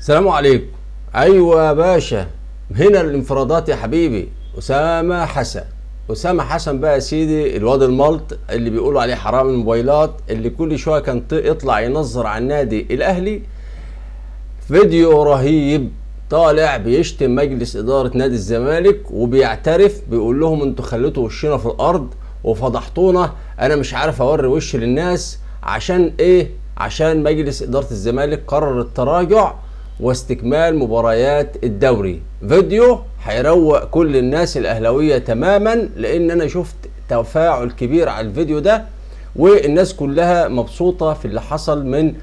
السلام عليكم. ايوه يا باشا، هنا الانفرادات يا حبيبي. اسامه حسن بقى يا سيدي، الواد الملط اللي بيقولوا عليه حرام الموبايلات، اللي كل شويه كان يطلع ينظر على النادي الاهلي. فيديو رهيب، طالع بيشتم مجلس اداره نادي الزمالك وبيعترف، بيقول لهم انتوا خليتوا وشنا في الارض وفضحتونا. انا مش عارف اوري وشي للناس عشان ايه؟ عشان مجلس اداره الزمالك قرر التراجع واستكمال مباريات الدوري. فيديو هيروق كل الناس الاهلاويه تماما، لان انا شفت تفاعل كبير على الفيديو ده، والناس كلها مبسوطه في اللي حصل من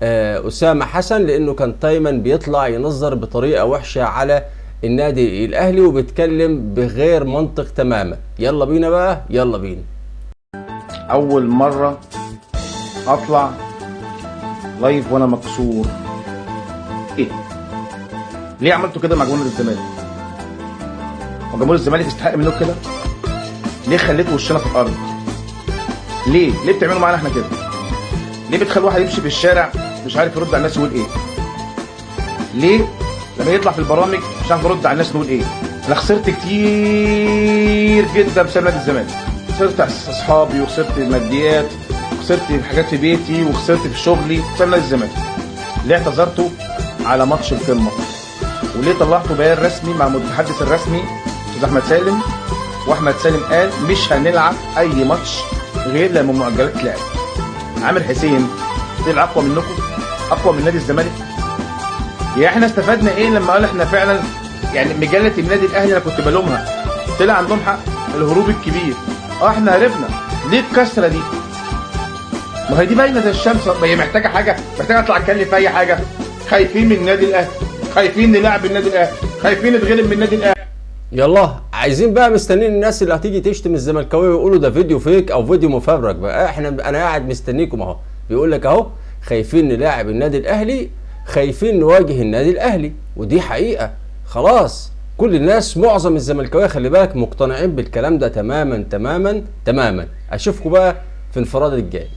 اسامه حسن، لانه كان دايما بيطلع ينظر بطريقه وحشه على النادي الاهلي وبيتكلم بغير منطق تماما. يلا بينا بقى، يلا بينا. اول مره اطلع لايف وانا مكسور. ايه ليه عملتوا كده مع جمهور الزمالك؟ وجمهور الزمالك يستحق منكم كده؟ ليه خليتوا وشنا في الارض؟ ليه بتعملوا معانا احنا كده؟ ليه بتخلوا واحد يمشي في الشارع مش عارف يرد على الناس يقول ايه؟ ليه لما يطلع في البرامج مش عارف يرد على الناس نقول ايه؟ انا خسرت كتير جدا بسبب نادي الزمالك. خسرت اصحابي، وخسرت الماديات، وخسرت حاجات في بيتي، وخسرت في شغلي بسبب نادي الزمالك. ليه اعتذرتوا على ماتش القمه؟ وليه طلعتوا بيان رسمي مع المتحدث الرسمي استاذ احمد سالم، واحمد سالم قال مش هنلعب اي ماتش غير لما المؤجلات تلعب؟ عامر حسين طلع اقوى منكم؟ اقوى من نادي الزمالك؟ يعني احنا استفدنا ايه لما قال احنا فعلا يعني مجله النادي الاهلي انا كنت بلومها طلع عندهم حق؟ الهروب الكبير. احنا هربنا. ليه الكسره دي؟ ما هي دي باينه زي الشمس. هي محتاجه حاجه؟ محتاجه اطلع اتكلم في اي حاجه؟ خايفين من النادي الاهلي، خايفين نلعب النادي الاهلي، خايفين نتغلب من النادي الاهلي. يلا عايزين بقى، مستنيين الناس اللي هتيجي تشتم الزملكاويه ويقولوا ده فيديو فيك او فيديو مفبرك. بقى انا قاعد مستنيكم اهو. بيقول لك اهو خايفين نلاعب النادي الاهلي، خايفين نواجه النادي الاهلي، ودي حقيقه. خلاص كل الناس، معظم الزملكاويه خلي بالك، مقتنعين بالكلام ده تماما تماما تماما. اشوفكم بقى في انفراد الجاي.